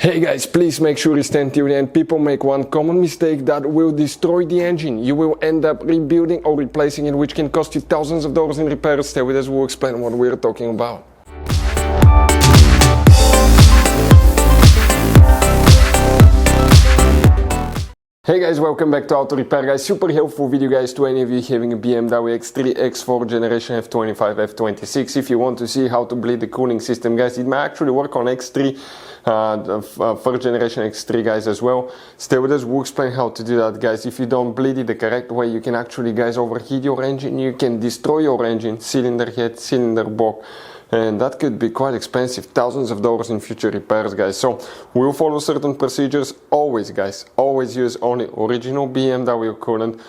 Hey guys, please make sure you stand till the end. People make one common mistake that will destroy the engine. You will end up rebuilding or replacing it, which can cost you thousands of dollars in repairs. Stay with us, we'll explain what we're talking about. Hey guys, welcome back to Auto Repair guys. Super helpful video guys to any of you having a BMW X3 X4 generation F25 F26. If you want to see how to bleed the cooling system guys, it may actually work on X3, first generation X3 guys as well. Stay with us, we'll explain how to do that guys. If you don't bleed it the correct way, you can actually guys overheat your engine, you can destroy your engine, cylinder head, cylinder block. And that could be quite expensive, thousands of dollars in future repairs guys. So we'll follow certain procedures always guys. Always use only original BMW coolant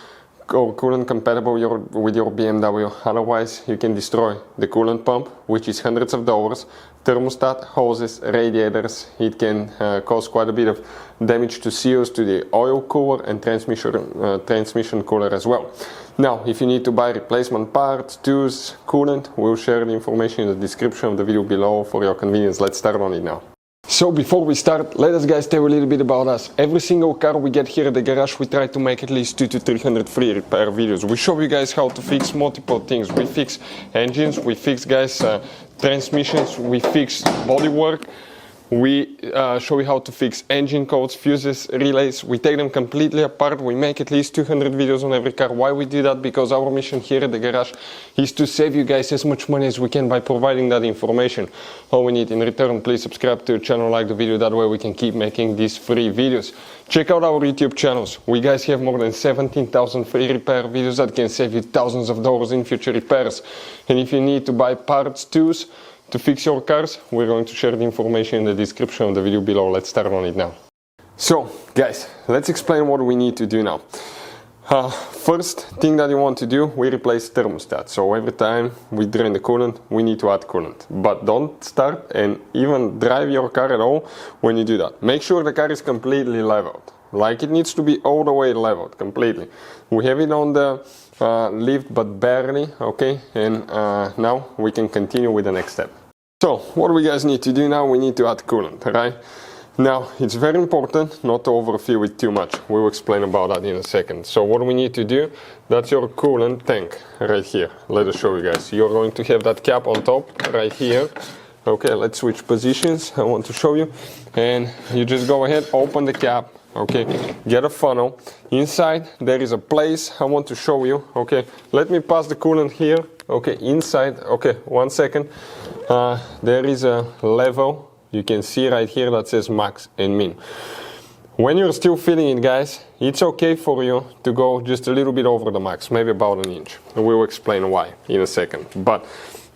or coolant compatible with your BMW. Otherwise you can destroy the coolant pump, which is hundreds of dollars, thermostat, hoses, radiators. It can cause quite a bit of damage to seals, to the oil cooler and transmission cooler as well. Now, if you need to buy replacement parts, tools, coolant, we'll share the information in the description of the video below for your convenience. Let's start on it now. So before we start, let us guys tell you a little bit about us. Every single car we get here at the garage, we try to make at least 200 to 300 free repair videos. We show you guys how to fix multiple things. We fix engines, we fix guys transmissions, we fix bodywork. We show you how to fix engine codes, fuses, relays. We take them completely apart. We make at least 200 videos on every car. Why we do that? Because our mission here at the garage is to save you guys as much money as we can by providing that information. All we need in return, please subscribe to the channel, like the video, that way we can keep making these free videos. Check out our YouTube channels. We guys have more than 17,000 free repair videos that can save you thousands of dollars in future repairs. And if you need to buy parts, tools, to fix your cars, we're going to share the information in the description of the video below. Let's start on it now. So guys, let's explain what we need to do now. First thing that you want to do, we replace thermostat. So every time we drain the coolant, we need to add coolant. But don't start and even drive your car at all when you do that. Make sure the car is completely leveled. Like it needs to be all the way leveled, completely. We have it on the lift, but barely, okay? And now we can continue with the next step. So, what we guys need to do now, we need to add coolant, right? Now, it's very important not to overfill it too much. We'll explain about that in a second. So what we need to do, that's your coolant tank right here. Let us show you guys. You're going to have that cap on top right here. Okay, let's switch positions. I want to show you. And you just go ahead, open the cap. Okay, get a funnel. Inside there is a place I want to show you. Okay, let me pass the coolant here. Okay, inside, okay, 1 second. There is a level, you can see right here that says max and min. When you're still filling it guys, it's okay for you to go just a little bit over the max, maybe about an inch. We'll explain why in a second. But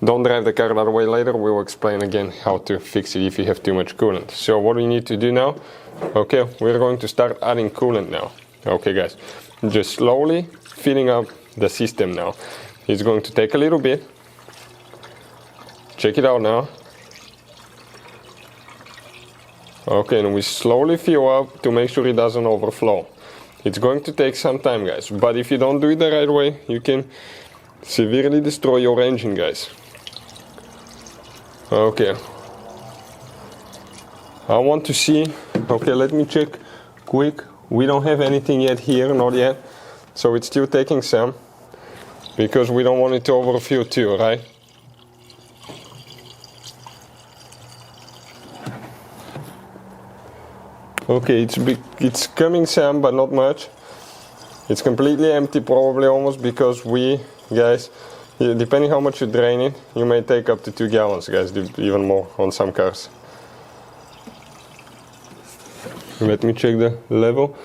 don't drive the car that way later. We'll explain again how to fix it if you have too much coolant. So what we need to do now, okay, we're going to start adding coolant now. Okay guys, just slowly filling up the system now. It's going to take a little bit. Check it out now. Okay, and we slowly fill up to make sure it doesn't overflow. It's going to take some time guys, but if you don't do it the right way, you can severely destroy your engine guys. Okay, I want to see, okay, let me check quick. We don't have anything yet here, not yet. So it's still taking some, because we don't want it to overfill too, right? Okay, it's coming some, but not much. It's completely empty probably almost, because we, guys, depending how much you drain it, you may take up to 2 gallons guys, even more on some cars. Let me check the level.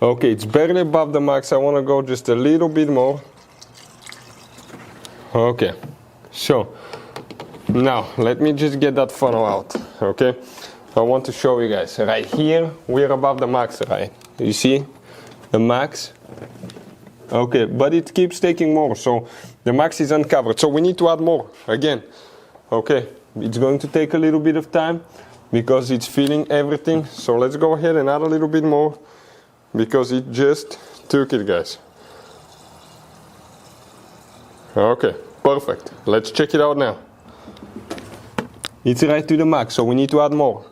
Okay, it's barely above the max. I want to go just a little bit more. Okay, so now let me just get that funnel out. Okay, I want to show you guys right here we're above the max, right? You see the max? Okay, but it keeps taking more, so the max is uncovered, so we need to add more again. Okay, it's going to take a little bit of time because it's filling everything, so let's go ahead and add a little bit more because it just took it guys. Okay, perfect. Let's check it out now. It's right to the max, so we need to add more.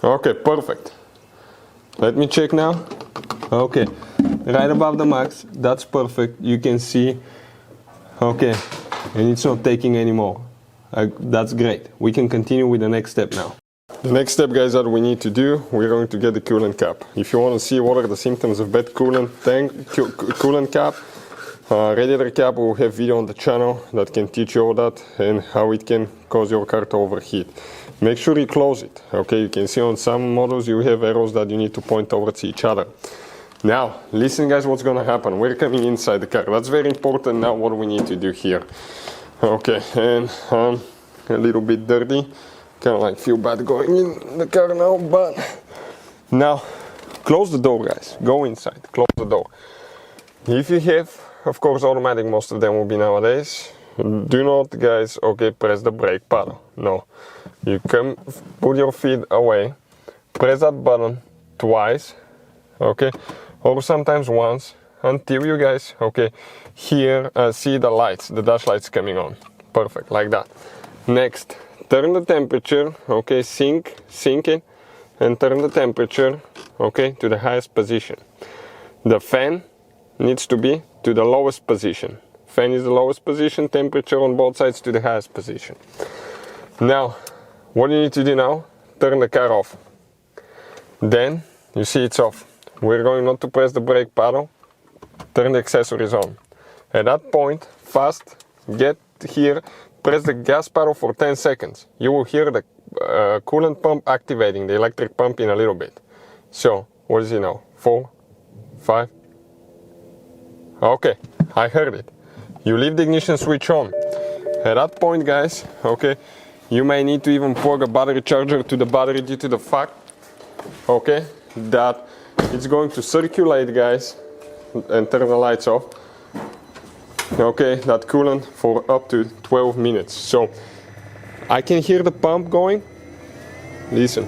Okay, perfect. Let me check now. Okay, right above the max, that's perfect. You can see, okay, and it's not taking anymore. That's great. We can continue with the next step now. The next step, guys, that we need to do, we're going to get the coolant cap. If you want to see what are the symptoms of bad coolant cap, radiator cap, we'll have video on the channel that can teach you all that and how it can cause your car to overheat. Make sure you close it. Okay, you can see on some models you have arrows that you need to point towards each other. Now, listen, guys, what's going to happen. We're coming inside the car. That's very important now what we need to do here. Okay, and a little bit dirty. Kind of like feel bad going in the car now, but now close the door, guys. Go inside, close the door. If you have, of course, automatic, most of them will be nowadays. Do not, guys, okay, press the brake pedal. No, you come, put your feet away, press that button twice, okay, or sometimes once, until you guys, okay, here see the lights, the dash lights coming on. Perfect, like that. Next, turn the temperature, okay, sink it, and turn the temperature, okay, to the highest position. The fan needs to be to the lowest position. Fan is the lowest position, temperature on both sides to the highest position. Now, what you need to do now, turn the car off. Then, you see it's off. We're going not to press the brake pedal, turn the accessories on. At that point, fast, get here, press the gas pedal for 10 seconds. You will hear the coolant pump activating, the electric pump in a little bit. So, what is it now? 4, 5. Okay, I heard it. You leave the ignition switch on. At that point, guys, okay, you may need to even plug a battery charger to the battery due to the fact, okay, that it's going to circulate, guys, and turn the lights off. Okay, that coolant for up to 12 minutes. So I can hear the pump going. Listen.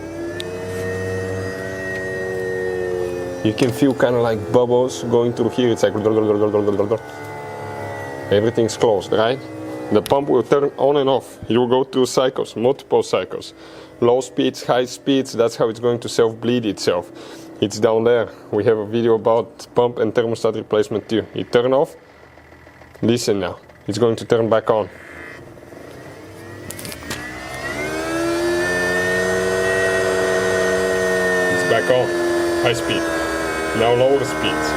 You can feel kind of like bubbles going through here. It's like everything's closed, right? The pump will turn on and off. It will go through cycles, multiple cycles. Low speeds, high speeds, that's how it's going to self-bleed itself. It's down there. We have a video about pump and thermostat replacement too. It turn off. Listen now. It's going to turn back on. It's back on. High speed. Now lower speeds.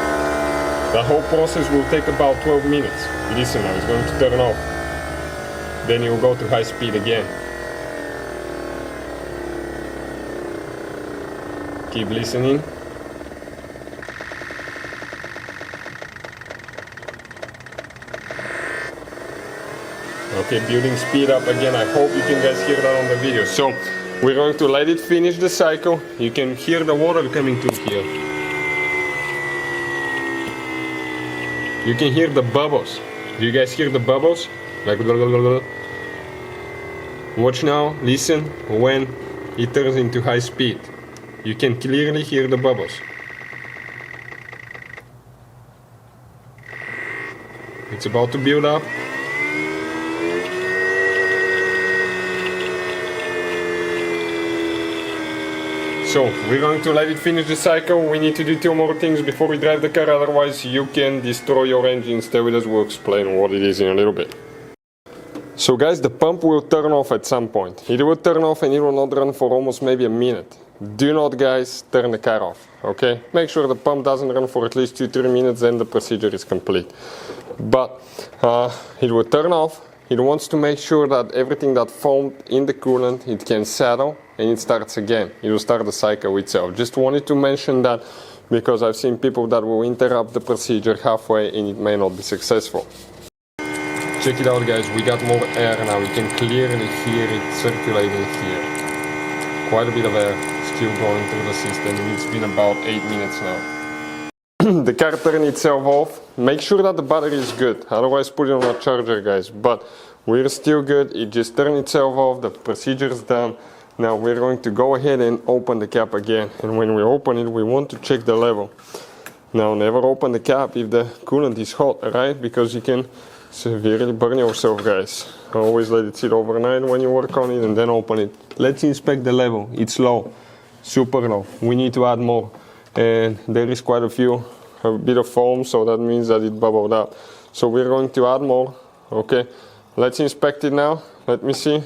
The whole process will take about 12 minutes. Listen now, it's going to turn off. Then you will go to high speed again. Keep listening. Okay, building speed up again. I hope you can guys hear that on the video. So we're going to let it finish the cycle. You can hear the water coming through here. You can hear the bubbles. Do you guys hear the bubbles? Like blah, blah, blah, blah. Watch now, listen when it turns into high speed. You can clearly hear the bubbles. It's about to build up. So, we're going to let it finish the cycle. We need to do 2 more things before we drive the car, otherwise you can destroy your engine. Stay with us, we'll explain what it is in a little bit. So guys, the pump will turn off at some point. It will turn off and it will not run for almost maybe a minute. Do not, guys, turn the car off, okay? Make sure the pump doesn't run for at least 2-3 minutes, then the procedure is complete. But it will turn off. It wants to make sure that everything that foamed in the coolant, it can settle and it starts again. It will start the cycle itself. Just wanted to mention that because I've seen people that will interrupt the procedure halfway and it may not be successful. Check it out, guys, we got more air now. We can clearly hear it circulating here. Quite a bit of air still going through the system, and it's been about 8 minutes now. The car turned itself off. Make sure that the battery is good, otherwise put it on a charger, guys. But we're still good. It just turned itself off. The procedure is done. Now we're going to go ahead and open the cap again, and when we open it we want to check the level. Now never open the cap if the coolant is hot, right? Because you can severely burn yourself, guys. Always let it sit overnight when you work on it and then open it. Let's inspect the level. It's low. super low. We need to add more, and there is quite a bit of foam, so that means that it bubbled up. So we're going to add more. Okay, let's inspect it now. Let me see.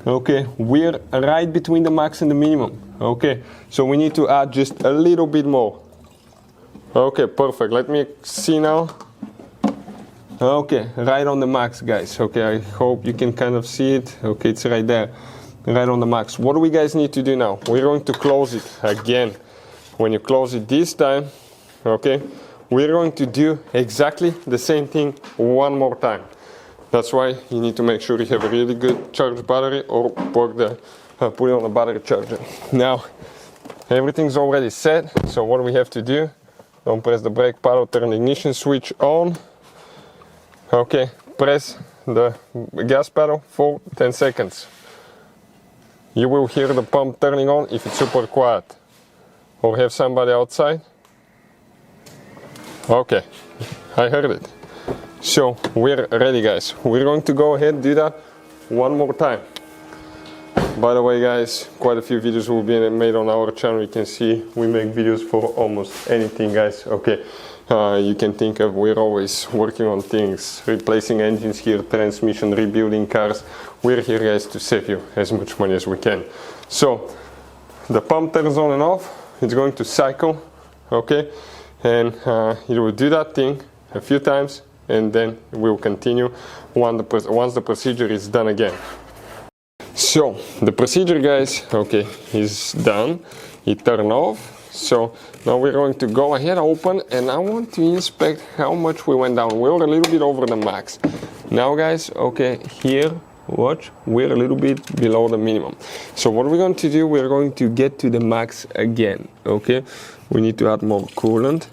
Okay, we're right between the max and the minimum. Okay, so we need to add just a little bit more. Okay, perfect. Let me see now. Okay, right on the max, guys. Okay, I hope you can kind of see it. Okay, it's right there, right on the max. What do we guys need to do now? We're going to close it again. When you close it this time, okay, we're going to do exactly the same thing one more time. That's why you need to make sure you have a really good charged battery, or put it on a battery charger. Now, everything's already set, so what do we have to do? Don't press the brake pedal, turn the ignition switch on. Okay, press the gas pedal for 10 seconds. You will hear the pump turning on if it's super quiet. Or have somebody outside. Okay, I heard it. So we're ready, guys. We're going to go ahead and do that one more time. By the way, guys, quite a few videos will be made on our channel. You can see we make videos for almost anything, guys. Okay, you can think of, we're always working on things, replacing engines here, transmission, rebuilding cars. We're here, guys, to save you as much money as we can. So the pump turns on and off. It's going to cycle, okay, and it will do that thing a few times, and then we'll continue once the procedure is done again. So the procedure, guys, okay, is done. It turned off. So now we're going to go ahead, open, and I want to inspect how much we went down. We're a little bit over the max. Now, guys, okay, here, watch, we're a little bit below the minimum. So what we're going to do, we're going to get to the max again, okay? We need to add more coolant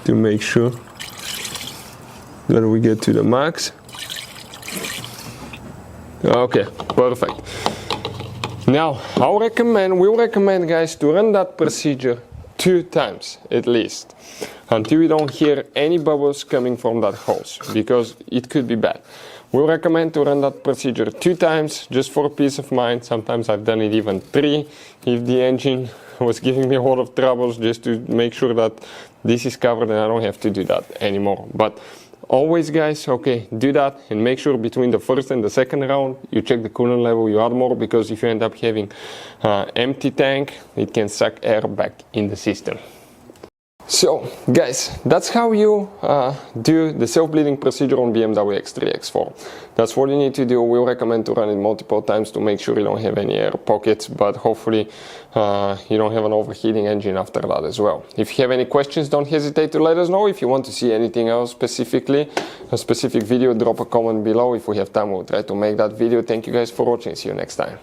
to make sure that we get to the max. Okay, perfect. Now, we'll recommend, guys, to run that procedure 2 times at least, until you don't hear any bubbles coming from that hose, because it could be bad. We recommend to run that procedure 2 times, just for peace of mind. Sometimes I've done it even 3, if the engine was giving me a lot of troubles, just to make sure that this is covered and I don't have to do that anymore. But always, guys, okay, do that, and make sure between the first and the second round you check the coolant level, you add more, because if you end up having empty tank, it can suck air back in the system. So, guys, that's how you do the self-bleeding procedure on BMW X3 X4. That's what you need to do. We'll recommend to run it multiple times to make sure you don't have any air pockets, but hopefully you don't have an overheating engine after that as well. If you have any questions, don't hesitate to let us know. If you want to see anything else specifically, a specific video, drop a comment below. If we have time, we'll try to make that video. Thank you guys for watching. See you next time.